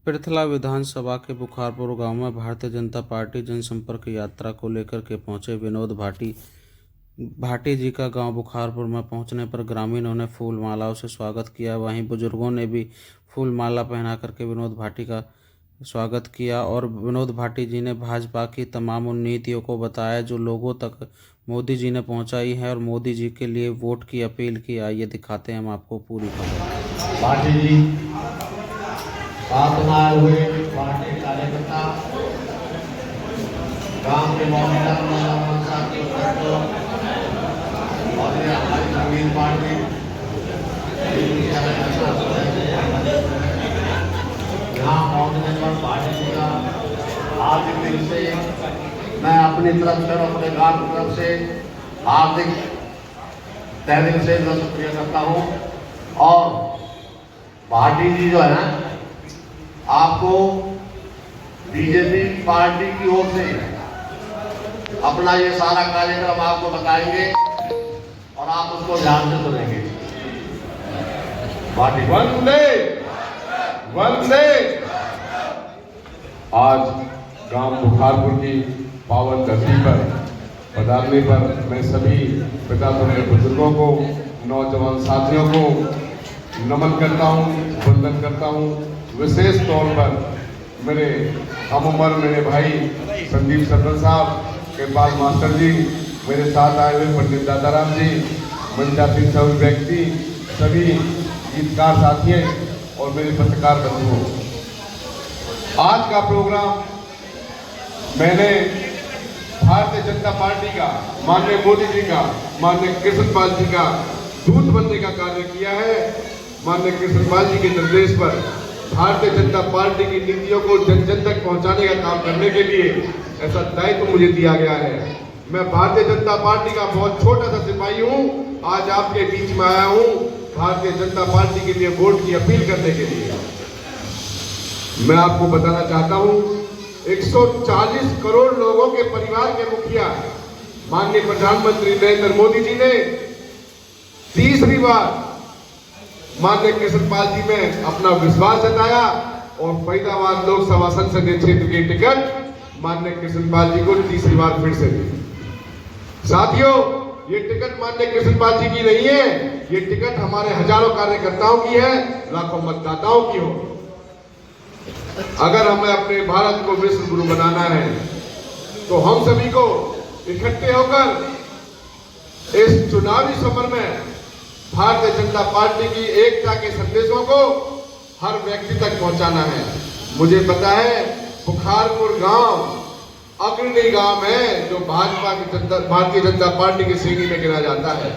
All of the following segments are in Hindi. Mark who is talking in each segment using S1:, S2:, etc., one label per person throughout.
S1: पृथला विधानसभा के बुखारपुर गांव में भारतीय जनता पार्टी जनसंपर्क यात्रा को लेकर के पहुंचे विनोद भाटी जी का गांव बुखारपुर में पहुंचने पर ग्रामीणों ने फूल मालाओं से स्वागत किया। वहीं बुजुर्गों ने भी फूल माला पहना करके विनोद भाटी का स्वागत किया और विनोद भाटी जी ने भाजपा की तमाम उन नीतियों को बताया जो लोगों तक मोदी जी ने पहुंचाई है और मोदी जी के लिए वोट की अपील की। आइए दिखाते हैं हम आपको पूरी खबर।
S2: भाटी जी साथ आए हुए पार्टी कार्यकर्ता गांव के मौजूदा साथी और ये हमारी जमीन पार्टी यहाँ पहुँचने पर पार्टी जी का हार्दिक दिल से मैं अपनी तरफ से और अपने गांव की तरफ से हार्दिक तहे दिल से शुक्रिया करता हूँ। और भाटी जी जो है ना, आपको बीजेपी पार्टी की ओर से अपना ये सारा कार्यक्रम आपको बताएंगे और आप उसको ध्यान से सुनेंगे।
S3: वंदे वंदे। आज गांव बुखारपुर की पावन धरती पर पधारने पर मैं सभी पितामह बुजुर्गों को, नौजवान साथियों को नमन करता हूं, वंदन करता हूं। विशेष तौर पर मेरे हम उम्र मेरे भाई संदीप सरपंच साहब, कृपाल मास्टर जी, मेरे साथ आए हुए पंडित दादाराम जी, मनजाति सभी व्यक्ति, सभी गीतकार साथी और मेरे पत्रकार बंधुओं, आज का प्रोग्राम मैंने भारतीय जनता पार्टी का, माननीय मोदी जी का, माननीय कृष्णपाल जी का दूत बनने का कार्य किया है। माननीय कृष्णपाल जी के निर्देश पर भारतीय जनता पार्टी की नीतियों को जन जन तक पहुंचाने का काम करने के लिए ऐसा दायित्व मुझे दिया गया है। मैं भारतीय जनता पार्टी का बहुत छोटा सा सिपाही हूं, आज आपके बीच में आया हूं भारतीय जनता पार्टी के लिए वोट की अपील करने के लिए। मैं आपको बताना चाहता हूं, 140 करोड़ लोगों के परिवार के मुखिया माननीय प्रधानमंत्री नरेंद्र मोदी जी ने तीसरी बार माननीय कृष्णपाल जी में अपना विश्वास जताया और फरीदाबाद लोकसभा संसदीय क्षेत्र की टिकट माननीय कृष्णपाल जी को तीसरी बार फिर से दी। साथियों, ये टिकट माननीय कृष्णपाल जी की नहीं है, ये टिकट हमारे हजारों कार्यकर्ताओं की है, लाखों मतदाताओं की हो। अगर हमें अपने भारत को विश्व गुरु बनाना है तो हम सभी को इकट्ठे होकर इस चुनावी सफर में भारतीय जनता पार्टी की एकता के संदेशों को हर व्यक्ति तक पहुंचाना है। मुझे पता है बुखारपुर गांव अग्रणी गांव है जो भारतीय जनता पार्टी की श्रेणी में गिना जाता है।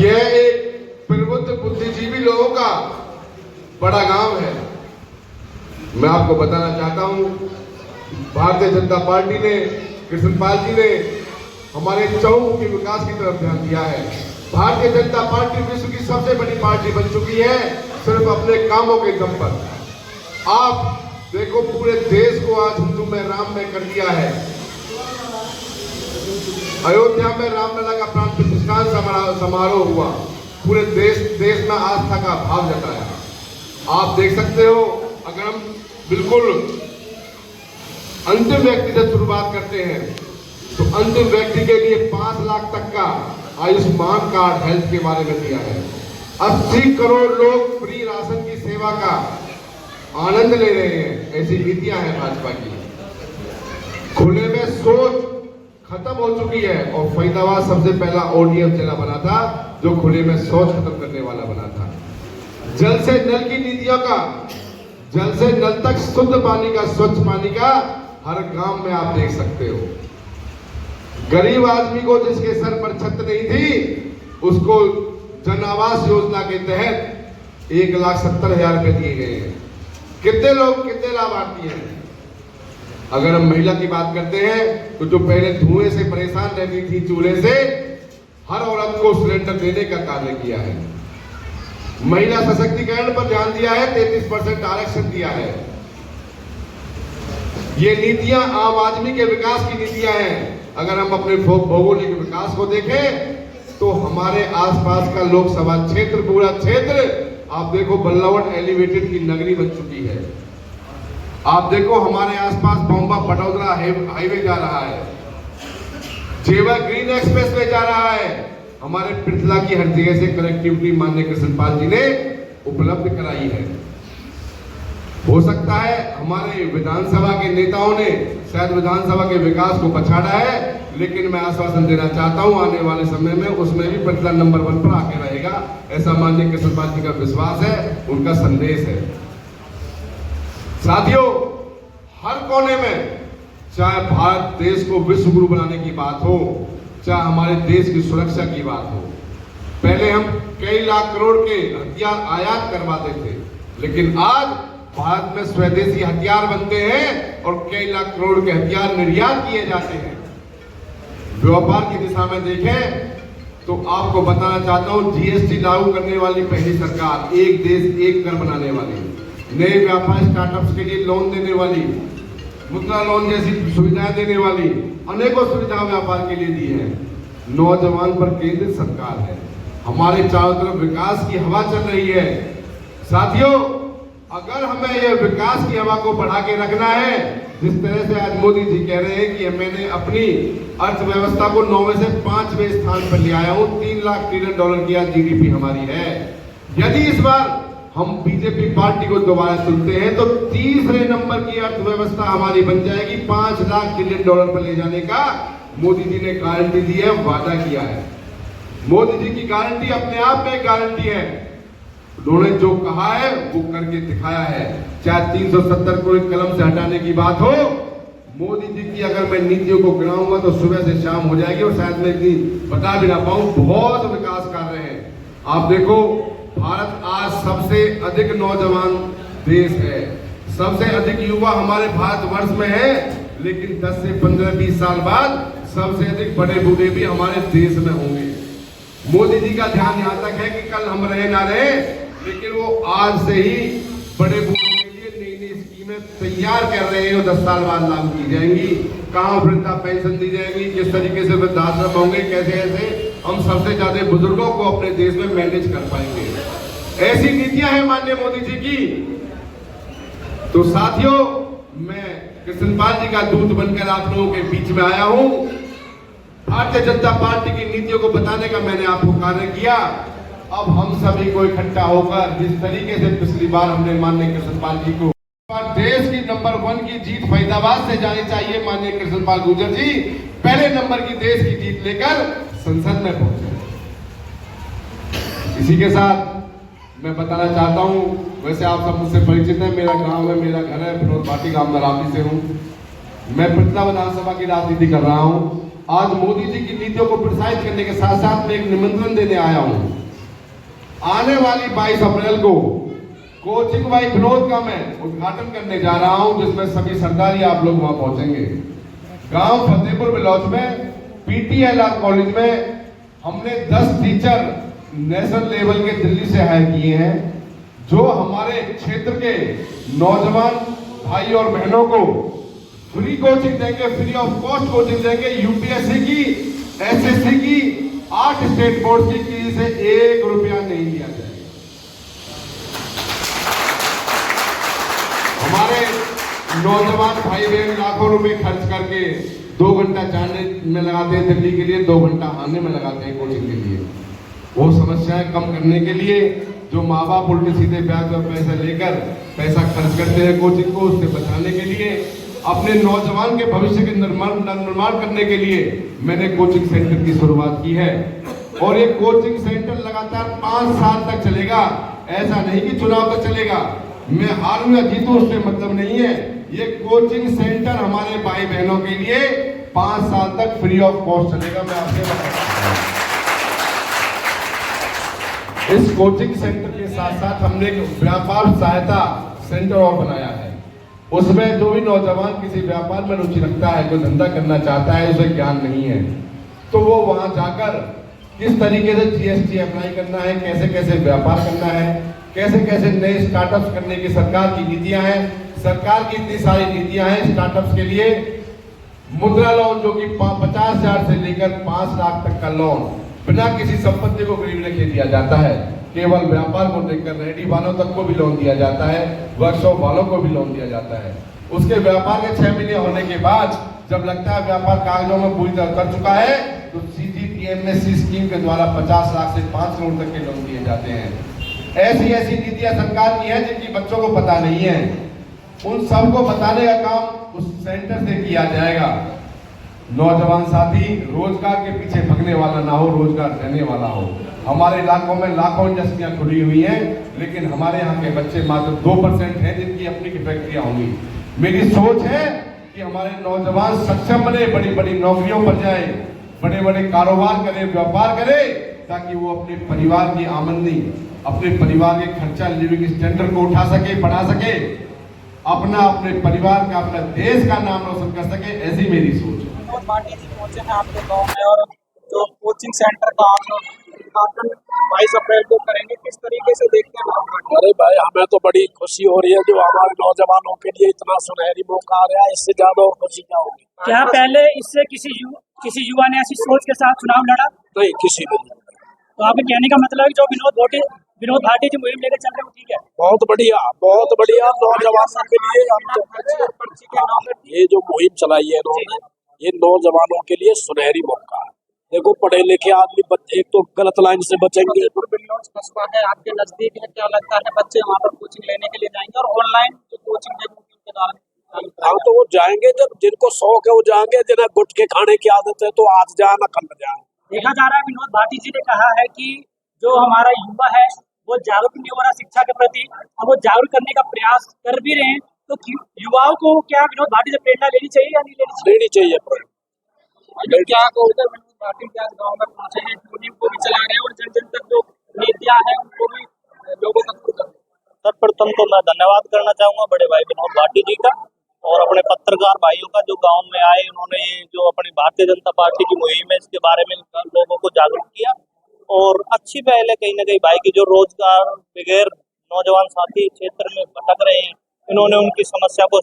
S3: यह एक प्रबुद्ध बुद्धिजीवी लोगों का बड़ा गांव है। मैं आपको बताना चाहता हूं, भारतीय जनता पार्टी ने, कृष्णपाल जी ने हमारे चौमुखी विकास की तरफ ध्यान दिया है। भारतीय जनता पार्टी विश्व की सबसे बड़ी पार्टी बन चुकी है सिर्फ अपने कामों के दम पर। आप देखो, पूरे देश को आज हिंदू में राम में कर दिया है। अयोध्या में रामलला का प्राण प्रतिष्ठान समारोह हुआ, पूरे देश में आस्था का भाव जताया। आप देख सकते हो, अगर हम बिल्कुल अंतिम व्यक्ति से शुरुआत करते हैं तो अंतिम व्यक्ति के लिए 5 लाख तक का आयुष्मान कार्ड हेल्थ के बारे में दिया है। 80 करोड़ लोग फ्री राशन की सेवा का आनंद ले रहे हैं। ऐसी नीतियां हैं भाजपा की। खुले में शौच खत्म हो चुकी है और फरीदाबाद सबसे पहला ODF जिला बना था जो खुले में शौच खत्म करने वाला बना था। जल से नल की नीतियों का, जल से नल तक शुद्ध पानी का, स्वच्छ पानी का हर गांव में आप देख सकते हो। गरीब आदमी को जिसके सर पर छत नहीं थी उसको जन आवास योजना के तहत 1,70,000 रुपए दिए गए हैं। कितने लोग, कितने लाभार्थी हैं? अगर हम महिला की बात करते हैं तो जो पहले धुएं से परेशान रहती थी चूल्हे से, हर औरत को सिलेंडर देने का कार्य किया है। महिला सशक्तिकरण पर ध्यान दिया है, 33% आरक्षण दिया है। ये नीतियां आम आदमी के विकास की नीतियां हैं। अगर हम अपने भौगोलिक विकास को देखें तो हमारे आसपास का लोकसभा क्षेत्र, पूरा क्षेत्र आप देखो बल्लभगढ़ एलिवेटेड की नगरी बन चुकी है। आप देखो हमारे आसपास बॉम्बा बड़ौदा हाईवे जा रहा है, जेवर ग्रीन एक्सप्रेस वे जा रहा है। हमारे पृथला की हर जगह से कनेक्टिविटी माननीय कृष्णपाल जी ने उपलब्ध कराई है। हो सकता है हमारे विधानसभा के नेताओं ने शायद विधानसभा के विकास को पछाड़ा है, लेकिन मैं आश्वासन देना चाहता हूं आने वाले समय में उसमें भी पृथला नंबर 1 पर आके रहेगा। ऐसा माननीय कृष्णपाल जी का विश्वास है, उनका संदेश है। साथियों, हर कोने में, चाहे भारत देश को विश्व गुरु बनाने की बात हो, चाहे हमारे देश की सुरक्षा की बात हो, पहले हम कई लाख करोड़ के हथियार आयात करवाते थे, लेकिन आज भारत में स्वदेशी हथियार बनते हैं और कई लाख करोड़ के हथियार निर्यात किए जाते हैं। व्यापार की दिशा में देखें तो आपको बताना चाहता हूं, जीएसटी लागू करने वाली पहली सरकार, एक देश एक कर बनाने वाली, नए व्यापार स्टार्टअप्स के लिए लोन देने वाली, मुद्रा लोन जैसी सुविधाएं देने वाली, अनेकों सुविधाएं व्यापार के लिए दी है। नौजवान पर केंद्रित सरकार है। हमारे चारों तरफ विकास की हवा चल रही है। साथियों, अगर हमें यह विकास की हवा को बढ़ा के रखना है, जिस तरह से आज मोदी जी कह रहे हैं कि मैंने अपनी अर्थव्यवस्था को 9वें से 5वें स्थान पर ले आया हूं, 3 लाख ट्रिलियन डॉलर की आज जीडीपी हमारी है। यदि इस बार हम बीजेपी पार्टी को दोबारा चुनते हैं तो तीसरे नंबर की अर्थव्यवस्था हमारी बन जाएगी। 5 लाख ट्रिलियन डॉलर पर ले जाने का मोदी जी ने गारंटी दी है, वादा किया है। मोदी जी की गारंटी अपने आप में एक गारंटी है। उन्होंने जो कहा है वो करके दिखाया है। चाहे 370 को एक कलम से हटाने की बात हो, मोदी जी की अगर मैं नीतियों को गिनाऊंगा तो सुबह से शाम हो जाएगी और शायद मैं इतनी बता भी ना पाऊं। बहुत विकास कर रहे हैं। आप देखो, भारत आज सबसे अधिक नौजवान देश है, सबसे अधिक युवा हमारे भारतवर्ष में है, लेकिन 10 से 15-20 साल बाद सबसे अधिक बड़े बूढ़े भी हमारे देश में होंगे। मोदी जी का ध्यान यहां तक है कि कल हम रहे ना रहे, लेकिन वो आज से ही बड़े बूढ़ों के लिए नई नई स्कीमें तैयार कर रहे हैं और 10 साल बाद लागू की जाएंगी। कहां वृद्धा पेंशन दी जाएगी, किस तरीके से वृद्धाश्रम होंगे, कैसे ऐसे हम सबसे ज्यादा बुजुर्गों को अपने देश में मैनेज कर पाएंगे। ऐसी नीतियां हैं माननीय मोदी जी की। तो साथियों, मैं कृष्णपाल जी का दूत बनकर आप लोगों के बीच में आया हूं। भारतीय जनता पार्टी की नीतियों को बताने का मैंने आपको कार्य किया। अब हम सभी को इकट्ठा होकर जिस तरीके से पिछली बार हमने माननीय कृष्णपाल जी को, देश की नंबर 1 की जीत फरीदाबाद से जानी चाहिए। माननीय कृष्णपाल गुर्जर जी पहले नंबर की देश की जीत लेकर संसद में पहुंचे। इसी के साथ मैं बताना चाहता हूं, वैसे आप सब मुझसे परिचित हैं, मेरा गांव है, मेरा घर है, विनोद भाटी गांव में रावटी से हूं। मैं पृथला विधानसभा की राजनीति कर रहा हूं। आज मोदी जी की नीतियों को प्रोत्साहित करने के साथ साथ मैं एक निमंत्रण देने आया हूं। आने वाली 22 अप्रैल को कोचिंग बाई विनोद का मैं उद्घाटन करने जा रहा हूं, जिसमें सभी सरकारी आप लोग वहां पहुंचेंगे। गांव फतेहपुर बिलौच में पीटीएलआर कॉलेज में हमने 10 टीचर नेशनल लेवल के दिल्ली से हायर किए हैं, जो हमारे क्षेत्र के नौजवान भाई और बहनों को फ्री कोचिंग देंगे, फ्री ऑफ कॉस्ट कोचिंग देंगे। यूपीएससी की, एसएससी की, 8 स्टेट बोर्ड की किसी से 1 रुपया नहीं लिया जाएगा। हमारे नौजवान भाई बहन लाखों रुपए खर्च करके 2 घंटा जाने में लगाते हैं दिल्ली के लिए, 2 घंटा आने में लगाते हैं कोचिंग के लिए। वो समस्याएं कम करने के लिए जो माँ बाप उल्टे सीधे ब्याज पर पैसा लेकर पैसा खर्च करते हैं कोचिंग को, उससे बचाने के लिए, अपने नौजवान के भविष्य के निर्माण करने के लिए मैंने कोचिंग सेंटर की शुरुआत की है। और ये कोचिंग सेंटर लगातार 5 साल तक चलेगा। ऐसा नहीं कि चुनाव तक चलेगा, मैं हारूं या जीतूं उससे मतलब नहीं है। ये कोचिंग सेंटर हमारे भाई बहनों के लिए 5 साल तक फ्री ऑफ कॉस्ट चलेगा। मैं आपसे बताता हूं, इस कोचिंग सेंटर के साथ साथ हमने एक व्यापार सहायता सेंटर और बनाया है। उसमें जो भी नौजवान किसी व्यापार में रुचि रखता है, कोई धंधा करना चाहता है, उसे ज्ञान नहीं है, तो वो वहां जाकर किस तरीके से जीएसटी अप्लाई करना है, कैसे कैसे व्यापार करना है, कैसे कैसे नए स्टार्टअप्स करने की सरकार की नीतियां हैं। सरकार की इतनी सारी नीतियां हैं स्टार्टअप्स के लिए। मुद्रा लोन जो कि 50,000 से लेकर 5 लाख तक का लोन बिना किसी संपत्ति को गिरवी रखे दिया जाता है। केवल व्यापार को देखकर रेडी वालों तक को भी लोन दिया जाता है, वर्कशॉप वालों को भी लोन दिया जाता है। उसके व्यापार के 6 महीने होने के बाद जब लगता है व्यापार कागजों में पूरी तरह कर चुका है तो CGTMSE स्कीम के द्वारा 50 लाख से 5 करोड़ तक के लोन दिए जाते हैं। ऐसी नीतियां सरकार की है जिनकी बच्चों को पता नहीं है, उन सबको बताने का काम उस सेंटर से किया जाएगा। नौजवान साथी रोजगार के पीछे भगने वाला ना हो, रोजगार देने वाला हो। हमारे इलाकों में लाखों इंडस्ट्रियां खुली हुई हैं, लेकिन हमारे यहाँ के बच्चे मात्र 2% हैं जिनकी अपनी की फैक्ट्रियां होंगी। मेरी सोच है कि हमारे नौजवान सक्षम बने, बड़ी बड़ी नौकरियों पर जाए, बड़े बड़े कारोबार करें, व्यापार करें, ताकि वो अपने परिवार की आमदनी, अपने परिवार के खर्चा, लिविंग स्टैंडर्ड को उठा सके, बढ़ा सके, अपने परिवार का, अपने देश का नाम रोशन कर सके। ऐसी मेरी सोच है।
S4: विनोद भाटिया जी पहुंचे हैं आपके गांव में और जो कोचिंग सेंटर का आप उद्घाटन 22 अप्रैल को करेंगे, किस तरीके से देखते हैं आप?
S5: अरे भाई, हमें तो बड़ी खुशी हो रही है जो हमारे नौजवानों के लिए इतना सुनहरी मौका आ रहा है। इससे ज्यादा और खुशी क्या होगी?
S4: क्या पहले इससे किसी युवा ने ऐसी सोच के साथ चुनाव लड़ा?
S5: नहीं, किसी ने नहीं।
S4: तो आपके कहने का मतलब है कि जो विनोद भाटिया जी मुहिम लेकर चल रहे हैं वो ठीक है?
S5: बहुत बढ़िया नौजवानों के लिए हम तो
S4: पर्ची के नाम पर
S5: ये जो मुहिम चलाई है इन्होंने, ये नौजवानों के लिए सुनहरी मौका है। देखो, पढ़े लिखे आदमी एक तो गलत लाइन से बचेंगे।
S4: कस्बा है आपके नजदीक है, क्या लगता है बच्चे वहाँ पर कोचिंग लेने के लिए जाएंगे और ऑनलाइन जो कोचिंग है उनके द्वारा?
S5: हाँ, तो वो जाएंगे, जब जिनको शौक है वो जाएंगे, जिन्हें गुटखे खाने की आदत है तो आज जाए ना कल जाए।
S4: देखा जा रहा है विनोद भाटिया जी ने कहा है कि जो हमारा युवा है वो जागरूक नहीं हो रहा शिक्षा के प्रति, और वो जागरूक करने का प्रयास कर भी रहे हैं। तो युवाओं को क्या विनोद भाटिया से प्रेरणा लेनी चाहिए या नहीं
S5: लेनी चाहिए?
S4: क्या कहोगे? विनोद भाटिया के आज गाँव में पहुंचे हैं, मुहिम को भी चला रहे हैं और जन जन तक जो नीतियां हैं उनको भी लोगों तक।
S6: सर्वप्रथम तो मैं धन्यवाद करना चाहूंगा बड़े भाई विनोद भाटिया जी का और अपने पत्रकार भाइयों का, जो गांव में आए, उन्होंने जो अपनी भारतीय जनता पार्टी की मुहिम है इसके बारे में लोगों को जागरूक किया। और अच्छी पहल है कहीं ना कहीं भाई की, जो रोजगार बगैर नौजवान साथी क्षेत्र में भटक रहे हैं, इन्होंने उनकी समस्या को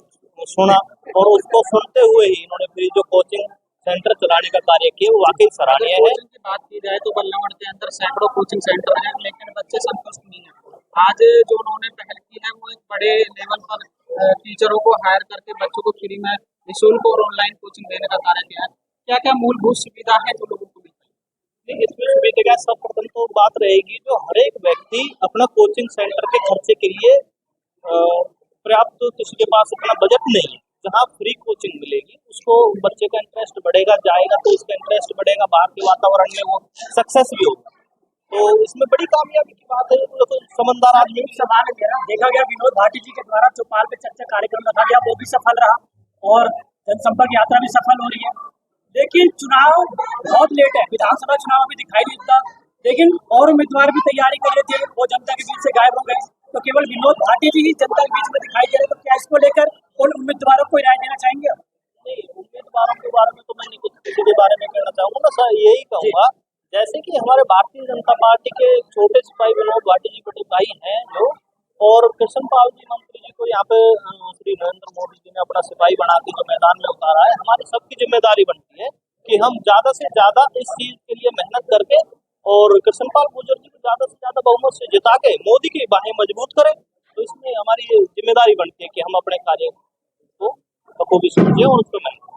S6: सुना और उसको सुनते हुए ही इन्होंने फिर जो कोचिंग सेंटर चलाने का कार्य किया वो वाकई सराहनीय है।
S4: की बात की जाए तो बल्लभगढ़ के अंदर सैकड़ों कोचिंग सेंटर हैं, लेकिन बच्चे संतुष्ट नहीं है। आज जो उन्होंने पहल की है वो एक बड़े लेवल पर टीचरों को हायर करके बच्चों को फ्री में निःशुल्क और ऑनलाइन कोचिंग देने का कार्य किया है। क्या क्या मूलभूत सुविधा है जो लोगों को मिलती है?
S6: इसमें सुविधा सर्वप्रथम तो बात रहेगी, जो हर एक व्यक्ति अपना कोचिंग सेंटर के खर्चे के लिए पर्याप्त किसी के पास इतना बजट नहीं है, जहाँ फ्री कोचिंग मिलेगी उसको बच्चे का इंटरेस्ट बढ़ेगा, जाएगा तो इसका इंटरेस्ट बढ़ेगा, बाहर के वातावरण में वो सक्सेस भी होगा। तो इसमें बड़ी कामयाबी की बात है। तो समझदार आदमी
S4: सवाल देखा गया विनोद भाटिया जी के द्वारा चौपाल पे चर्चा कार्यक्रम रखा गया, वो भी सफल रहा और जनसंपर्क यात्रा भी सफल हो रही है। लेकिन चुनाव बहुत लेट है, विधानसभा चुनाव अभी दिखाई नहीं देता, लेकिन और उम्मीदवार भी तैयारी कर रहे थे, वो जनता के बीच से गायब हो गए। तो केवल विनोद भाटिया जी ही जनता के बीच में दिखाई दे रहे, तो क्या इसको लेकर उन उम्मीदवारों को राय देना चाहेंगे?
S6: नहीं, उम्मीदवारों के बारे में तो मैं नहीं कुछ किसी के बारे में कहना चाहूंगा। मैं सर यही कहूंगा, जैसे कि हमारे भारतीय जनता पार्टी के छोटे सिपाही विनोद भाटिया जी बड़े भाई हैं जो, और कृष्णपाल जी मंत्री जी को यहाँ पे श्री नरेंद्र मोदी जी ने अपना सिपाही बना के जो मैदान में उतारा है, हमारी सबकी जिम्मेदारी बनती है कि हम ज्यादा से ज्यादा इस चीज के लिए मेहनत करके और कृष्णपाल गुर्जर जी को ज्यादा से ज्यादा बहुमत से जिता के मोदी की बाहें मजबूत करें। तो इसमें हमारी जिम्मेदारी बनती है कि हम अपने कार्य को बखूबी समझें और उसको मेहनत